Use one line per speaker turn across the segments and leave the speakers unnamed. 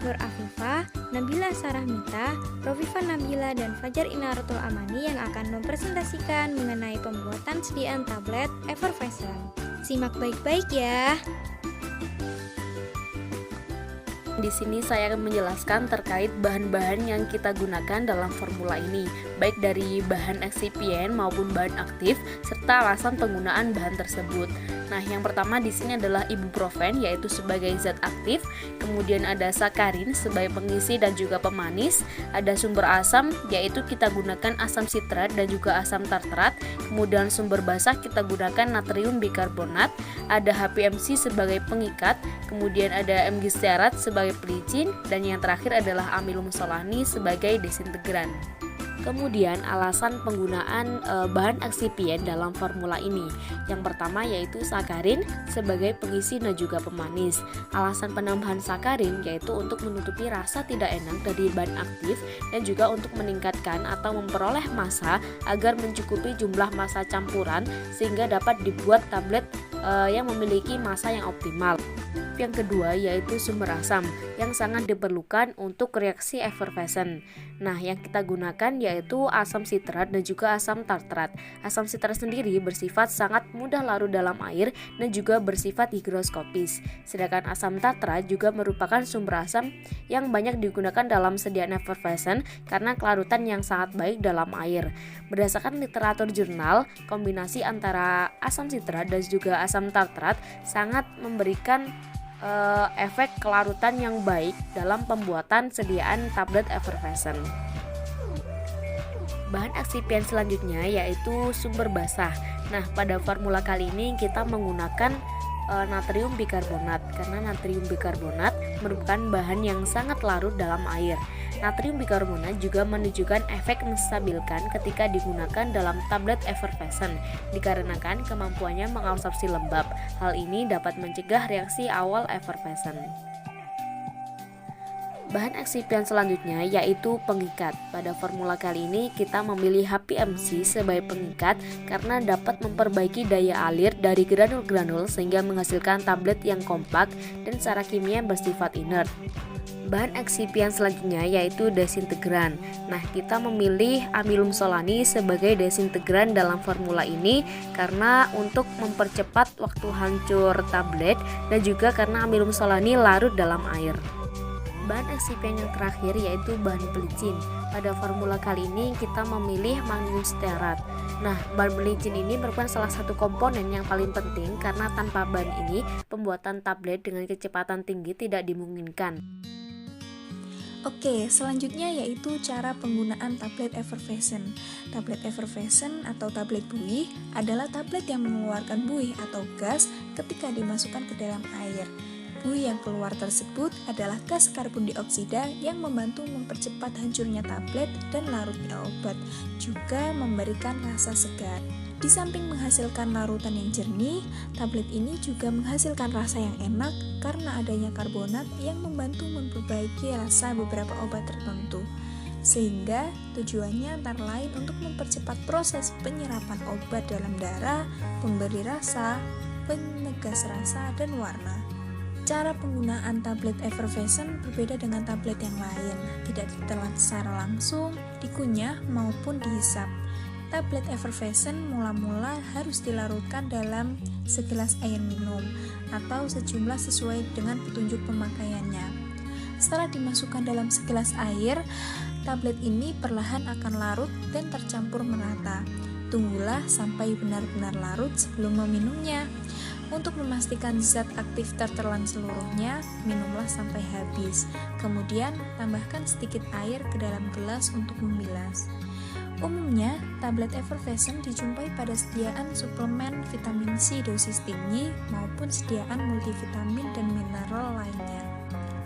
Nur Afifah, Nabila Sarahmita, Rofifa Nabila, dan Fajar Inaratul Amani yang akan mempresentasikan mengenai pembuatan sediaan tablet Effervescent. Simak baik-baik ya.
Di sini saya akan menjelaskan terkait bahan-bahan yang kita gunakan dalam formula ini, baik dari bahan eksipien maupun bahan aktif serta alasan penggunaan bahan tersebut. Nah, yang pertama di sini adalah ibuprofen, yaitu sebagai zat aktif, kemudian ada sakarin sebagai pengisi dan juga pemanis, ada sumber asam, yaitu kita gunakan asam sitrat dan juga asam tartrat, kemudian sumber basah kita gunakan natrium bikarbonat, ada HPMC sebagai pengikat, kemudian ada mgstearat sebagai pelicin, dan yang terakhir adalah amilum solani sebagai desintegran. Kemudian alasan penggunaan bahan eksipien dalam formula ini. Yang pertama yaitu sakarin sebagai pengisi dan juga pemanis. Alasan penambahan sakarin yaitu untuk menutupi rasa tidak enak dari bahan aktif dan juga untuk meningkatkan atau memperoleh massa agar mencukupi jumlah massa campuran sehingga dapat dibuat tablet yang memiliki massa yang optimal. Yang kedua yaitu sumber asam yang sangat diperlukan untuk reaksi effervescent. Nah, yang kita gunakan yaitu asam sitrat dan juga asam tartrat. Asam sitrat sendiri bersifat sangat mudah larut dalam air dan juga bersifat higroskopis. Sedangkan asam tartrat juga merupakan sumber asam yang banyak digunakan dalam sediaan effervescent karena kelarutan yang sangat baik dalam air. Berdasarkan literatur jurnal, kombinasi antara asam sitrat dan juga asam tartrat sangat memberikan efek kelarutan yang baik dalam pembuatan sediaan tablet effervescent. Bahan eksipien selanjutnya yaitu sumber basah. Nah, pada formula kali ini kita menggunakan natrium bikarbonat karena natrium bikarbonat merupakan bahan yang sangat larut dalam air. Natrium bikarbonat juga menunjukkan efek menstabilkan ketika digunakan dalam tablet effervescent dikarenakan kemampuannya mengabsorpsi lembab. Hal ini dapat mencegah reaksi awal effervescent. Bahan eksipien selanjutnya yaitu pengikat. Pada formula kali ini kita memilih HPMC sebagai pengikat karena dapat memperbaiki daya alir dari granul-granul sehingga menghasilkan tablet yang kompak dan secara kimia bersifat inert. Bahan eksipien selanjutnya yaitu desintegran. Nah, kita memilih amilum solani sebagai desintegran dalam formula ini karena untuk mempercepat waktu hancur tablet dan juga karena amilum solani larut dalam air. Bahan eksipien yang terakhir yaitu bahan pelicin. Pada formula kali ini kita memilih magnesium stearat. Nah, bahan pelicin ini merupakan salah satu komponen yang paling penting karena tanpa bahan ini pembuatan tablet dengan kecepatan tinggi tidak dimungkinkan.
Oke, selanjutnya yaitu cara penggunaan tablet effervescent. Tablet effervescent atau tablet buih adalah tablet yang mengeluarkan buih atau gas ketika dimasukkan ke dalam air. Buih yang keluar tersebut adalah gas karbon dioksida yang membantu mempercepat hancurnya tablet dan larutnya obat, juga memberikan rasa segar. Di samping menghasilkan larutan yang jernih, tablet ini juga menghasilkan rasa yang enak karena adanya karbonat yang membantu memperbaiki rasa beberapa obat tertentu. Sehingga tujuannya antara lain untuk mempercepat proses penyerapan obat dalam darah, pemberi rasa, penegas rasa, dan warna. Cara penggunaan tablet effervescent berbeda dengan tablet yang lain, tidak ditelan secara langsung, dikunyah maupun dihisap. Tablet effervescent mula-mula harus dilarutkan dalam segelas air minum atau sejumlah sesuai dengan petunjuk pemakaiannya. Setelah dimasukkan dalam segelas air, tablet ini perlahan akan larut dan tercampur merata. Tunggulah sampai benar-benar larut sebelum meminumnya. Untuk memastikan zat aktif tertelan seluruhnya, minumlah sampai habis. Kemudian, tambahkan sedikit air ke dalam gelas untuk membilas. Umumnya, tablet effervescent dijumpai pada sediaan suplemen vitamin C dosis tinggi maupun sediaan multivitamin dan mineral lainnya.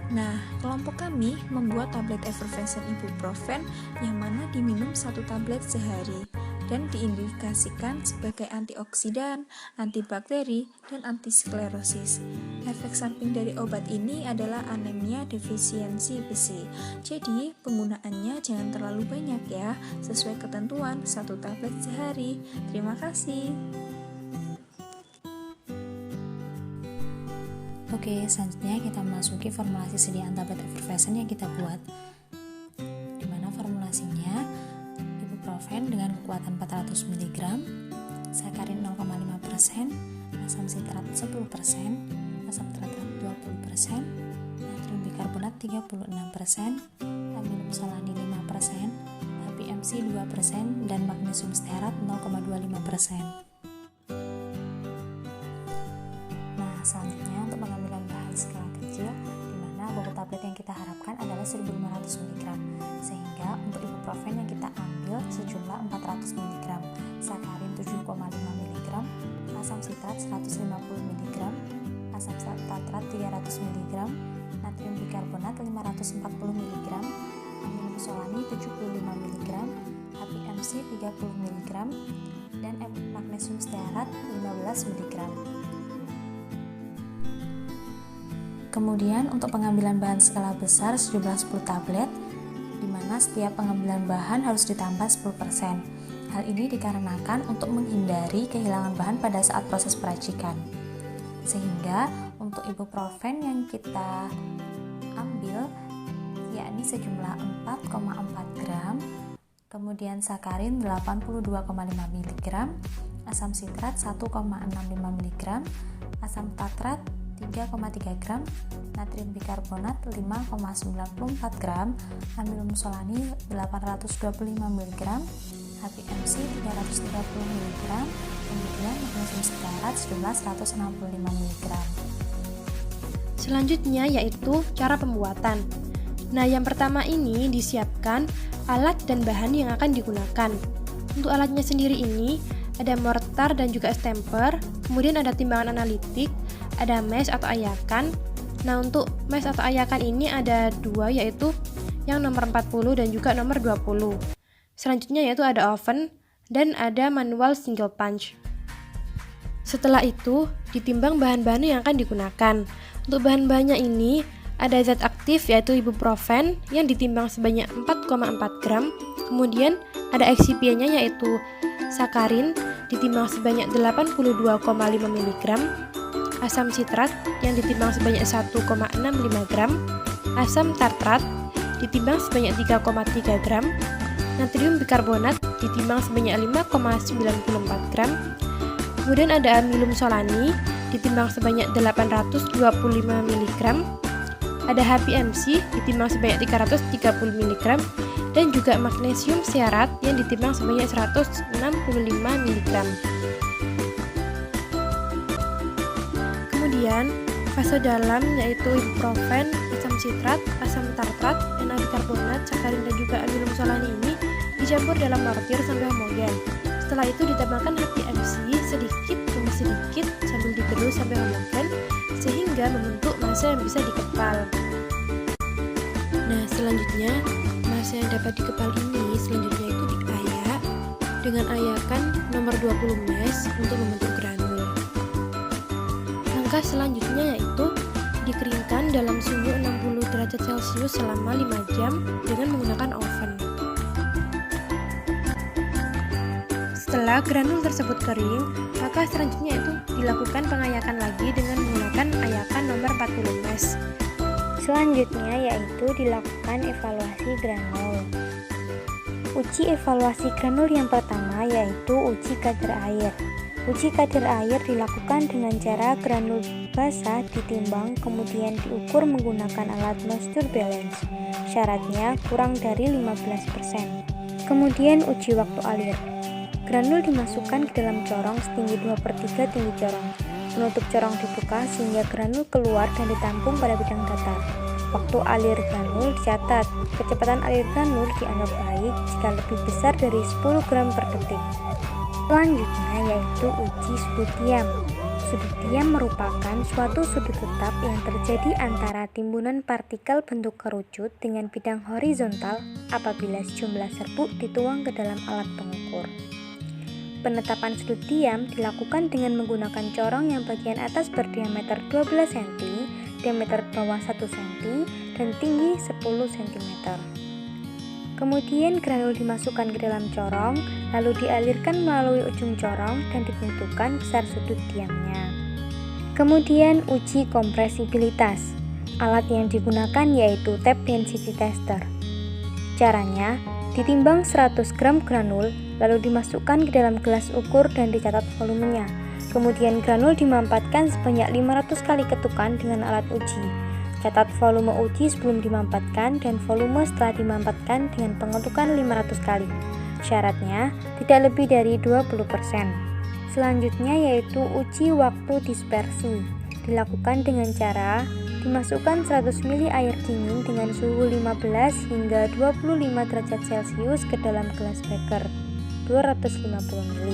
Nah, kelompok kami membuat tablet effervescent ibuprofen yang mana diminum 1 tablet sehari dan diindikasikan sebagai antioksidan, antibakteri, dan antisklerosis. Efek samping dari obat ini adalah anemia defisiensi besi. Jadi, penggunaannya jangan terlalu banyak ya, sesuai ketentuan 1 tablet sehari. Terima kasih.
Oke, selanjutnya kita memasuki formulasi sediaan tablet effervescent yang kita buat, di mana formulasinya ibuprofen dengan kekuatan 400 mg, sakarin 0,5%, asam sitrat 10%, asam tartrat 20%, natrium bikarbonat 36%, amino solani 5%, HPMC 2%, dan magnesium stearat 0,25%. Nah, selanjutnya untuk pengambilan bahan skala kecil, di mana bobot tablet yang kita harapkan adalah 1500 mg, sehingga untuk ibuprofen yang kita ambil sejumlah 400 mg, sakarin 7,5 mg, asam sitrat 150 mg, asam tartrat 300 mg, natrium bikarbonat 540 mg, amino solani 75 mg, HPMC 30 mg, dan magnesium stearat 15 mg. Kemudian untuk pengambilan bahan skala besar sejumlah 10 tablet, di mana setiap pengambilan bahan harus ditambah 10%. Hal ini dikarenakan untuk menghindari kehilangan bahan pada saat proses peracikan. Sehingga untuk ibuprofen yang kita ambil yakni sejumlah 4,4 gram, kemudian sakarin 82,5 mg, asam sitrat 1,65 mg, asam tartrat 3,3 gram, natrium bikarbonat 5,94 gram, amino solani 825 mg, HPMC 330 mg, kemudian magnesium stearat sejumlah 165 mg.
Selanjutnya yaitu cara pembuatan. Nah, yang pertama ini disiapkan alat dan bahan yang akan digunakan. Untuk alatnya sendiri ini ada mortar dan juga stamper, kemudian ada timbangan analitik, ada mesh atau ayakan. Nah, untuk mesh atau ayakan ini ada dua, yaitu yang nomor 40 dan juga nomor 20. Selanjutnya yaitu ada oven dan ada manual single punch. Setelah itu, ditimbang bahan-bahan yang akan digunakan. Untuk bahan-bahannya ini ada zat aktif yaitu ibuprofen yang ditimbang sebanyak 4,4 gram. Kemudian ada excipientnya yaitu sakarin ditimbang sebanyak 82,5 mg, asam sitrat yang ditimbang sebanyak 1,65 gram, asam tartrat ditimbang sebanyak 3,3 gram, natrium bikarbonat ditimbang sebanyak 5,94 gram, kemudian ada amilum solani ditimbang sebanyak 825 mg, ada HPMC ditimbang sebanyak 330 mg, dan juga magnesium stearat yang ditimbang sebanyak 165 mg. Kemudian fase dalam yaitu ibuprofen, asam sitrat, asam tartrat, bikarbonat, sakarin dan juga amilum solani ini dicampur dalam mortir sampai homogen. Setelah itu ditambahkan HPMC sedikit demi sedikit sambil digerus sampai homogen sehingga membentuk massa yang bisa dikepal. Nah, selanjutnya massa yang dapat dikepal ini selanjutnya itu diayak dengan ayakan nomor 20 mesh untuk membentuk granul. Langkah selanjutnya yaitu dikeringkan dalam suhu 60 derajat Celcius selama 5 jam dengan menggunakan oven. Setelah granul tersebut kering, maka selanjutnya itu dilakukan pengayakan lagi dengan menggunakan ayakan nomor 40 mesh.
Selanjutnya yaitu dilakukan evaluasi granul. Uji evaluasi granul yang pertama yaitu uji kadar air. Uji kadar air dilakukan dengan cara granul basah ditimbang kemudian diukur menggunakan alat moisture balance. Syaratnya kurang dari 15%. Kemudian uji waktu alir. Granul dimasukkan ke dalam corong setinggi 2/3 tinggi corong. Penutup corong dibuka sehingga granul keluar dan ditampung pada bidang datar. Waktu alir granul dicatat. Kecepatan alir granul dianggap baik jika lebih besar dari 10 gram per detik. Selanjutnya yaitu uji sudut diam. Sudut diam merupakan suatu sudut tetap yang terjadi antara timbunan partikel bentuk kerucut dengan bidang horizontal apabila sejumlah serbuk dituang ke dalam alat pengukur. Penetapan sudut diam dilakukan dengan menggunakan corong yang bagian atas berdiameter 12 cm, diameter bawah 1 cm, dan tinggi 10 cm. Kemudian granul dimasukkan ke dalam corong, lalu dialirkan melalui ujung corong dan ditentukan besar sudut diamnya. Kemudian uji kompresibilitas. Alat yang digunakan yaitu tape density tester. Caranya, ditimbang 100 gram granul, lalu dimasukkan ke dalam gelas ukur dan dicatat volumenya. Kemudian granul dimampatkan sebanyak 500 kali ketukan dengan alat uji. Catat volume uji sebelum dimampatkan dan volume setelah dimampatkan dengan pengetukan 500 kali. Syaratnya, tidak lebih dari 20%. Selanjutnya yaitu uji waktu dispersi. Dilakukan dengan cara dimasukkan 100 ml air dingin dengan suhu 15 hingga 25 derajat Celcius ke dalam gelas beker 250 ml.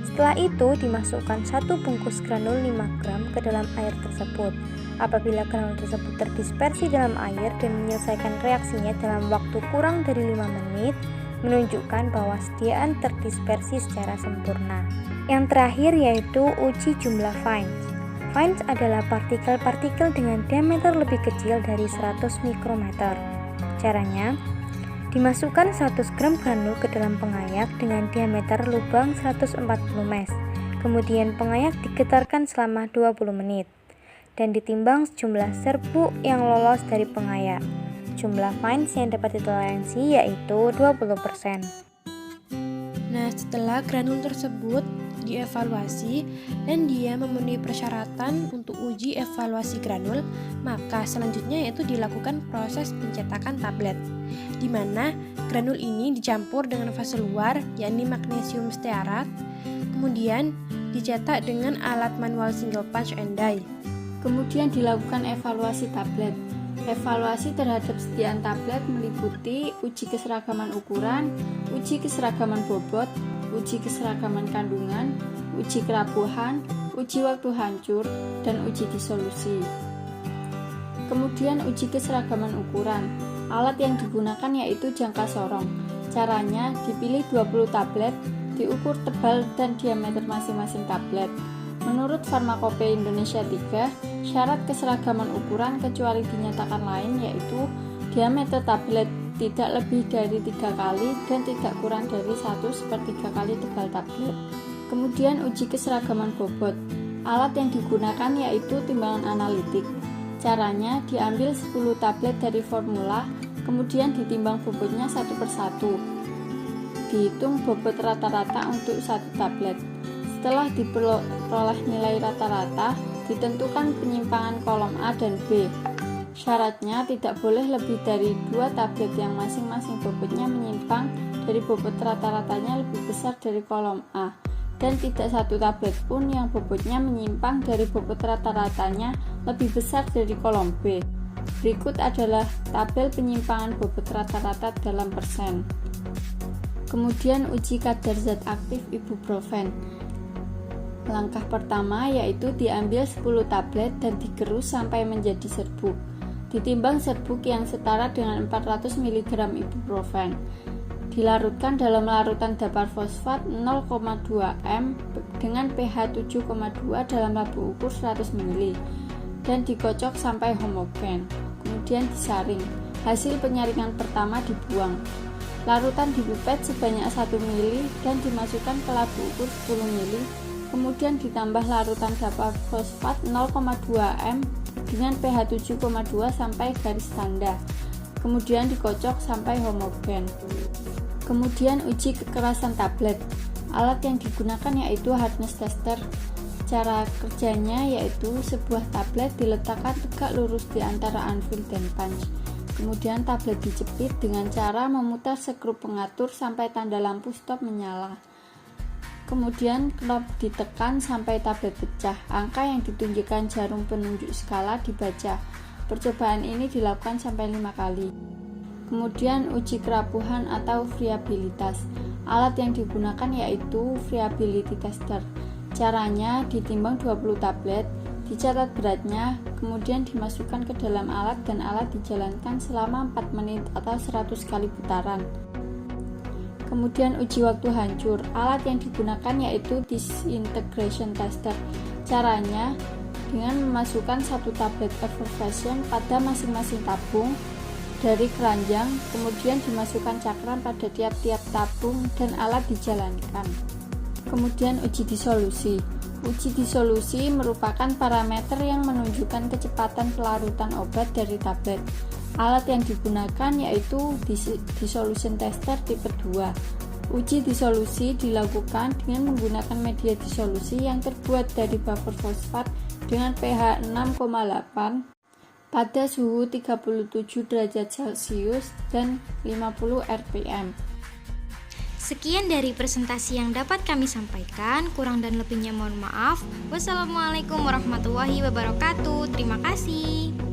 Setelah itu dimasukkan 1 bungkus granul 5 gram ke dalam air tersebut. Apabila granul tersebut terdispersi dalam air dan menyelesaikan reaksinya dalam waktu kurang dari 5 menit, menunjukkan bahwa sediaan terdispersi secara sempurna. Yang terakhir yaitu uji jumlah fines. Fines adalah partikel-partikel dengan diameter lebih kecil dari 100 mikrometer. Caranya, dimasukkan 100 gram granul ke dalam pengayak dengan diameter lubang 140 mes. Kemudian pengayak digetarkan selama 20 menit dan ditimbang jumlah serbuk yang lolos dari pengayak. Jumlah fines yang dapat ditoleransi yaitu 20%.
Nah, setelah granul tersebut dievaluasi dan dia memenuhi persyaratan untuk uji evaluasi granul, maka selanjutnya yaitu dilakukan proses pencetakan tablet, di mana granul ini dicampur dengan fase luar yakni magnesium stearat, kemudian dicetak dengan alat manual single punch and die.
Kemudian dilakukan evaluasi tablet. Evaluasi terhadap sediaan tablet meliputi uji keseragaman ukuran, uji keseragaman bobot, uji keseragaman kandungan, uji kerapuhan, uji waktu hancur, dan uji disolusi. Kemudian uji keseragaman ukuran. Alat yang digunakan yaitu jangka sorong. Caranya, dipilih 20 tablet, diukur tebal dan diameter masing-masing tablet. Menurut Farmakope Indonesia 3, syarat keseragaman ukuran kecuali dinyatakan lain yaitu diameter tablet tidak lebih dari 3 kali dan tidak kurang dari 1/3 kali tebal tablet. Kemudian uji keseragaman bobot. Alat yang digunakan yaitu timbangan analitik. Caranya diambil 10 tablet dari formula, kemudian ditimbang bobotnya satu persatu. Dihitung bobot rata-rata untuk satu tablet. Setelah diperoleh nilai rata-rata, ditentukan penyimpangan kolom A dan B. Syaratnya tidak boleh lebih dari 2 tablet yang masing-masing bobotnya menyimpang dari bobot rata-ratanya lebih besar dari kolom A, dan tidak satu tablet pun yang bobotnya menyimpang dari bobot rata-ratanya lebih besar dari kolom B. Berikut adalah tabel penyimpangan bobot rata-rata dalam persen. Kemudian uji kadar zat aktif ibuprofen. Langkah pertama yaitu diambil 10 tablet dan digerus sampai menjadi serbuk. Ditimbang serbuk yang setara dengan 400 mg ibuprofen. Dilarutkan dalam larutan dapar fosfat 0,2 m dengan pH 7,2 dalam labu ukur 100 ml dan dikocok sampai homogen. Kemudian disaring. Hasil penyaringan pertama dibuang. Larutan dipipet sebanyak 1 ml dan dimasukkan ke labu ukur 10 ml. Kemudian ditambah larutan dapar fosfat 0,2 m dengan pH 7,2 sampai garis tanda. Kemudian dikocok sampai homogen. Kemudian uji kekerasan tablet. Alat yang digunakan yaitu hardness tester. Cara kerjanya yaitu sebuah tablet diletakkan tegak lurus di antara anvil dan punch. Kemudian tablet dijepit dengan cara memutar skrup pengatur sampai tanda lampu stop menyala. Kemudian knob ditekan sampai tablet pecah. Angka yang ditunjukkan jarum penunjuk skala dibaca. Percobaan ini dilakukan sampai 5 kali. Kemudian uji kerapuhan atau friabilitas. Alat yang digunakan yaitu friability tester. Caranya ditimbang 20 tablet, dicatat beratnya, kemudian dimasukkan ke dalam alat dan alat dijalankan selama 4 menit atau 100 kali putaran. Kemudian uji waktu hancur. Alat yang digunakan yaitu disintegration tester. Caranya dengan memasukkan 1 tablet effervescent pada masing-masing tabung dari keranjang, kemudian dimasukkan cakram pada tiap-tiap tabung dan alat dijalankan. Kemudian uji disolusi. Uji disolusi merupakan parameter yang menunjukkan kecepatan pelarutan obat dari tablet. Alat yang digunakan yaitu dissolution tester tipe 2. Uji disolusi dilakukan dengan menggunakan media disolusi yang terbuat dari buffer fosfat dengan pH 6,8 pada suhu 37 derajat Celcius dan 50 rpm.
Sekian dari presentasi yang dapat kami sampaikan, kurang dan lebihnya mohon maaf. Wassalamualaikum warahmatullahi wabarakatuh. Terima kasih.